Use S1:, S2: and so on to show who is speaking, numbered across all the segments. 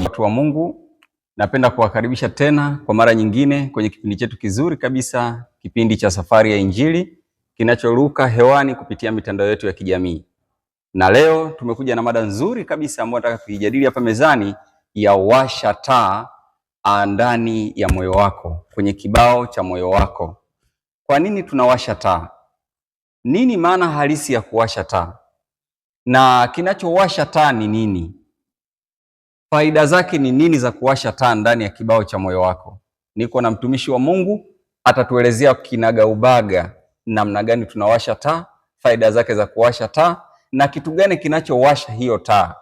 S1: Watu wa Mungu, napenda kuwakaribisha tena kwa mara nyingine kwenye kipindi chetu kizuri kabisa, kipindi cha Safari ya Injili kinachoruka hewani kupitia mitandao yetu ya kijamii. Na leo tumekuja na mada nzuri kabisa ambayo nataka kuijadili hapa mezani, ya washa taa ndani ya moyo wako, kwenye kibao cha moyo wako. Kwa nini tunawasha taa? Nini maana halisi ya kuwasha taa? Na kinachowasha taa ni nini? Faida zake ni nini za kuwasha taa ndani ya kibao cha moyo wako? Niko na mtumishi wa Mungu atatuelezea kinagaubaga namna gani tunawasha taa, faida zake za kuwasha taa na kitu gani kinachowasha hiyo taa.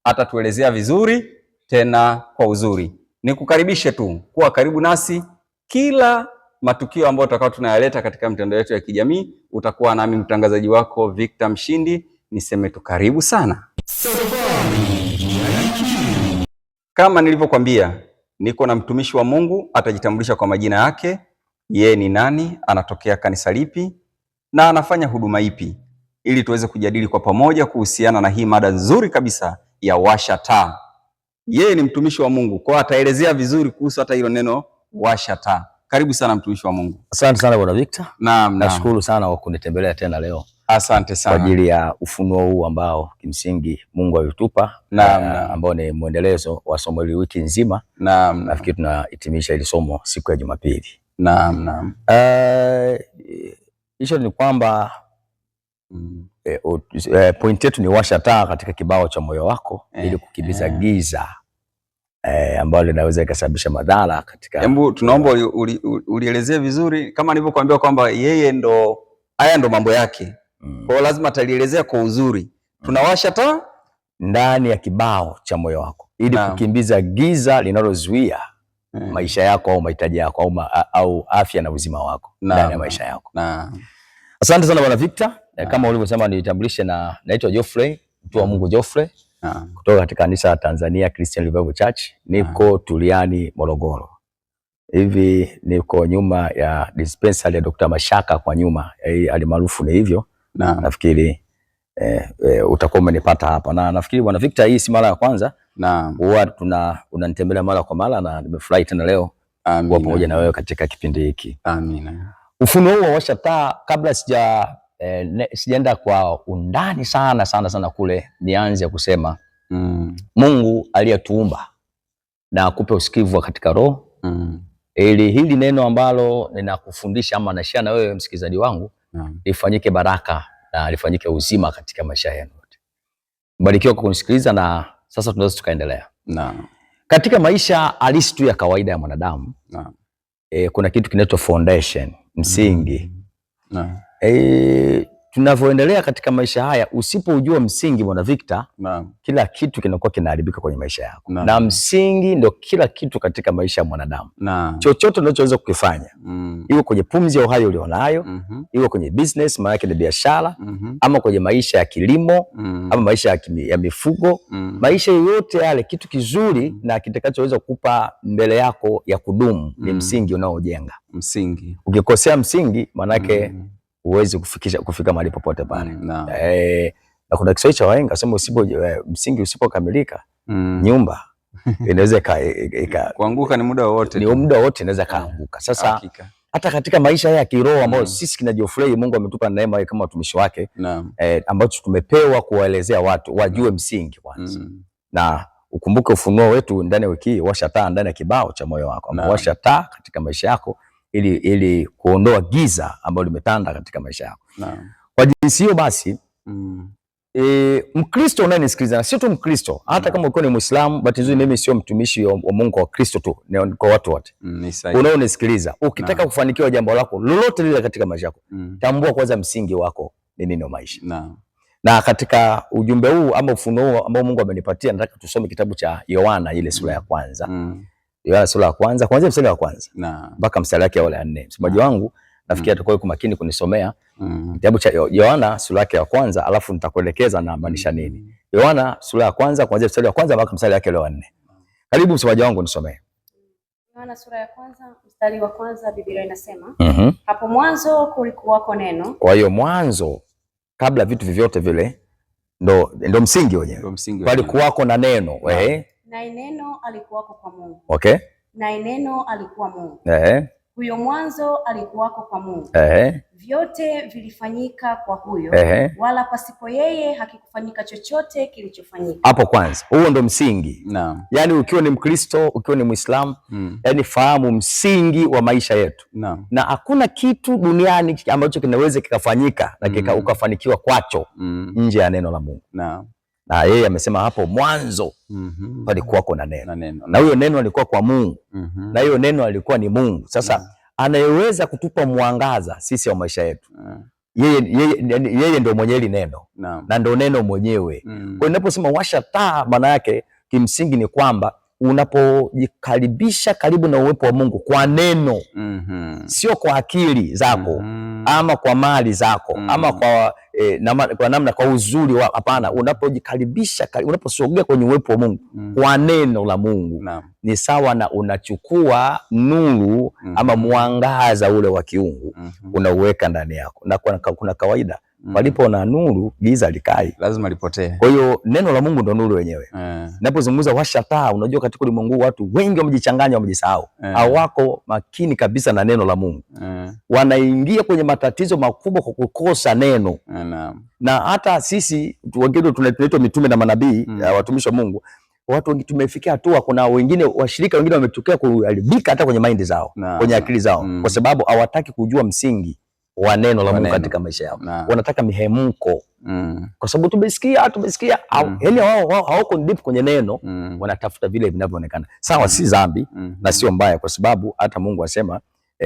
S1: Atatuelezea vizuri tena kwa uzuri. Nikukaribishe tu kuwa karibu nasi. Kila matukio ambayo tutakao tunayaleta katika mitandao yetu ya kijamii, utakuwa nami mtangazaji wako Victor Mshindi. Niseme tu karibu sana. Kama nilivyokuambia, niko na mtumishi wa Mungu, atajitambulisha kwa majina yake, yeye ni nani, anatokea kanisa lipi na anafanya huduma ipi, ili tuweze kujadili kwa pamoja kuhusiana na hii mada nzuri kabisa ya washa taa. Yeye ni mtumishi wa Mungu, kwa ataelezea vizuri kuhusu hata hilo neno washa taa. Karibu sana mtumishi wa Mungu.
S2: Asante sana Bwana Victor.
S1: Naam.
S2: Nashukuru sana kwa kunitembelea tena leo.
S1: Asante sana
S2: kwa ajili ya ufunuo huu ambao kimsingi Mungu alitupa, ambao ni muendelezo wa somo hili wiki nzima.
S1: Naam.
S2: Nafikiri tunahitimisha hili somo siku ya Jumapili.
S1: Naam.
S2: Hicho ni kwamba point yetu ni washa taa katika kibao cha moyo wako ili kukimbiza giza ambalo linaweza ikasababisha madhara katika.
S1: Hebu tunaomba ulielezee vizuri, kama nilivyokuambia kwamba yeye ndo haya ndo mambo yake. Kwa hiyo lazima atalielezea kwa uzuri. Tunawasha taa
S2: ndani ya kibao cha moyo wako ili kukimbiza giza linalozuia maisha yako au mahitaji yako au afya na uzima wako ndani ya maisha yako. Asante sana Bwana Victor. Kama ulivyosema nitambulishe, na naitwa Geoffrey, mtu wa Mungu Geoffrey, kutoka katika kanisa la Tanzania Christian Revival Church. Niko Tuliani, Morogoro. Hivi niko nyuma ya dispensary ya Dr. Mashaka, kwa nyuma alimaarufu ni hivyo. Nafikiri utakuwa umenipata hapa, na nafikiri Bwana Victor, hii si mara ya kwanza. Huwa unanitembelea mara kwa mara, na nimefurahi tena leo kuwa pamoja na wewe katika kipindi hiki.
S1: Amina.
S2: Ufunuo huu wa washa taa, kabla sijaenda kwa undani sana kule, nianze kusema Mungu aliyetuumba na akupe usikivu katika roho ili hili neno ambalo ninakufundisha ama nashia na wewe msikilizaji wangu lifanyike baraka na lifanyike uzima katika maisha yenu. Mbarikiwa kwa kunisikiliza, na sasa tunaweza tukaendelea. Katika maisha halisi tu ya kawaida ya mwanadamu, kuna kitu kinaitwa foundation, msingi. Tunavyoendelea katika maisha haya, usipojua msingi Bwana Victor, kila kitu kinakuwa kinaharibika kwenye maisha yako. Na msingi ndio kila kitu katika maisha ya mwanadamu. Chochote unachoweza kukifanya, iwe kwenye pumzi ya uhai ulionayo, iwe kwenye business, maana yake ni biashara, ama kwenye maisha ya kilimo, ama maisha ya mifugo, maisha yote yale, kitu kizuri na kitakachoweza kukupa mbele yako ya kudumu ni msingi unaojenga.
S1: Msingi.
S2: Ukikosea msingi, maana yake uwezi kufika mahali popote pale. Na kuna Kiswahili cha wahenga sema msingi usipokamilika, nyumba inaweza
S1: kuanguka ni muda wote.
S2: Ni muda wote inaweza kaanguka. Sasa hata katika maisha ya kiroho ambayo sisi kina Geoffrey, Mungu ametupa neema kama watumishi wake, ambacho tumepewa kuwaelezea watu wajue msingi kwanza. Na ukumbuke ufunuo wetu ndani ya wiki hii, washa taa ndani ya kibao cha moyo wako. Washa taa katika maisha yako ili kuondoa giza ambalo limetanda katika maisha yako. Kwa jinsi hiyo basi, Mkristo unayenisikiliza, na sio tu Mkristo, hata kama uko ni Muislamu, bahati nzuri mimi sio mtumishi wa Mungu wa Kristo tu, ni kwa watu wote unaonisikiliza. Ukitaka kufanikiwa jambo lako lolote lile katika maisha yako, tambua kwanza msingi wako ni nini wa maisha. Na katika ujumbe huu ama ufunuo huu ambao Mungu amenipatia, nataka tusome kitabu cha Yohana ile sura ya kwanza. Yohana sura ya kwanza, kuanzia mstari wa kwanza mpaka mstari wake wa 4. Msomaji wangu nafikiri atakuwa yuko makini kunisomea kitabu cha Yohana sura yake ya kwanza, alafu nitakuelekeza na maanisha nini. Yohana sura ya kwanza kuanzia mstari wa kwanza mpaka mstari wake wa 4. Karibu msomaji wangu nisomee.
S3: Yohana sura ya kwanza mstari wa kwanza, Biblia inasema hapo mwanzo kulikuwako neno.
S2: Kwa hiyo mwanzo, kabla vitu vyovyote vile, ndo msingi wenyewe. Palikuwako na neno.
S3: Na neno alikuwako kwa Mungu.
S2: Okay.
S3: Na neno alikuwa Mungu. Huyo mwanzo alikuwako kwa Mungu. Vyote vilifanyika kwa huyo. Wala pasipo yeye hakikufanyika chochote kilichofanyika.
S2: Hapo kwanza, huo ndo msingi. Yaani ukiwa ni Mkristo, ukiwa ni Muislamu, yaani fahamu msingi wa maisha yetu. Na hakuna kitu duniani ambacho kinaweza kikafanyika na ukafanikiwa kwacho nje ya neno la Mungu. Na yeye amesema hapo mwanzo palikuwako na neno. Na huyo neno alikuwa kwa Mungu. Na hiyo neno alikuwa ni Mungu. Sasa anayeweza kutupa mwangaza sisi wa maisha yetu, yeye ndio mwenye hili neno. Na ndio neno mwenyewe. Kwa hiyo ninaposema washa taa, maana yake kimsingi ni kwamba unapojikaribisha karibu na uwepo wa Mungu kwa neno, sio kwa akili zako ama kwa mali zako ama kwa namna kwa uzuri wa, hapana. Unapojikaribisha, unaposogea kwenye uwepo wa Mungu kwa neno la Mungu, ni sawa na unachukua nuru ama mwangaza ule wa kiungu unauweka ndani yako. Na kuna kawaida palipo na nuru giza likai,
S1: lazima lipotee.
S2: Kwa hiyo neno la Mungu ndo nuru wenyewe. Ninapozungumza washa taa, unajua katika ulimwengu watu wengi wamejichanganya, wamejisahau. Hawako makini kabisa na neno la Mungu. Wanaingia kwenye matatizo makubwa kwa kukosa neno. Na hata sisi wengine tunaitwa mitume na manabii, watumishi wa Mungu, watu wengi tumefikia hatua, kuna wengine washirika wengine wametokea kuharibika hata kwenye mind zao, kwenye akili zao, kwa sababu hawataki kujua msingi wa neno la Mungu katika maisha yao. Wanataka mihemko. Kwa sababu tumesikia yaani wao hawako deep kwenye neno, wanatafuta vile vinavyoonekana. Sawa, si dhambi na sio mbaya, kwa sababu hata Mungu asema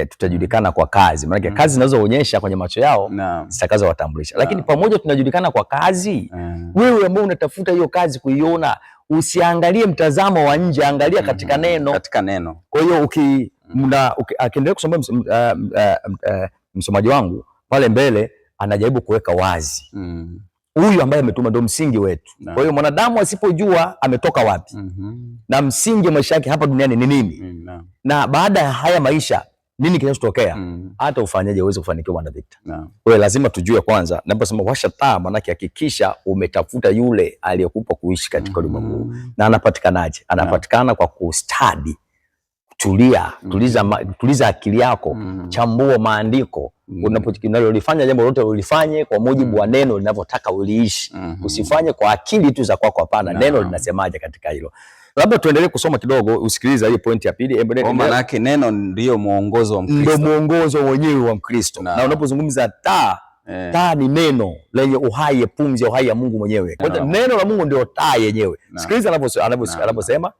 S2: tutajulikana kwa kazi. Maana kazi zinazoonyesha kwenye macho yao zitakazo watambulisha. Lakini pamoja tunajulikana kwa kazi, wewe ambao unatafuta hiyo kazi kuiona, usiangalie mtazamo wa nje, angalia katika neno.
S1: Katika neno.
S2: Kwa hiyo akiendelea kusoma msomaji wangu pale mbele anajaribu kuweka wazi huyu ambaye ametuma ndo msingi wetu. Kwa hiyo mwanadamu asipojua ametoka wapi na msingi wa maisha yake hapa duniani ni nini, na baada ya haya maisha nini kinachotokea, hata ufanyaje uweze kufanikiwa, Bwana Victor. Kwa hiyo lazima tujue kwanza, naposema washa taa, maana yake hakikisha umetafuta yule aliyekupa kuishi katika ulimwengu. Na anapatikanaje? Anapatikana kwa kustadi. Tuliza akili yako, chambua maandiko. Unalolifanya jambo lolote ulifanye kwa mujibu wa neno linavyotaka uliishi. Usifanye kwa akili tu za kwako, hapana. Neno linasemaje katika hilo? Labda tuendelee kusoma kidogo, usikilize hiyo point ya pili.
S1: Kwa maana yake neno ndio muongozo wa Mkristo.
S2: Ndio muongozo wenyewe wa Mkristo. Na unapozungumza taa, taa ni neno lenye uhai, pumzi ya uhai ya Mungu mwenyewe. Kwa hiyo neno la Mungu ndio taa yenyewe. Sikiliza anaposema.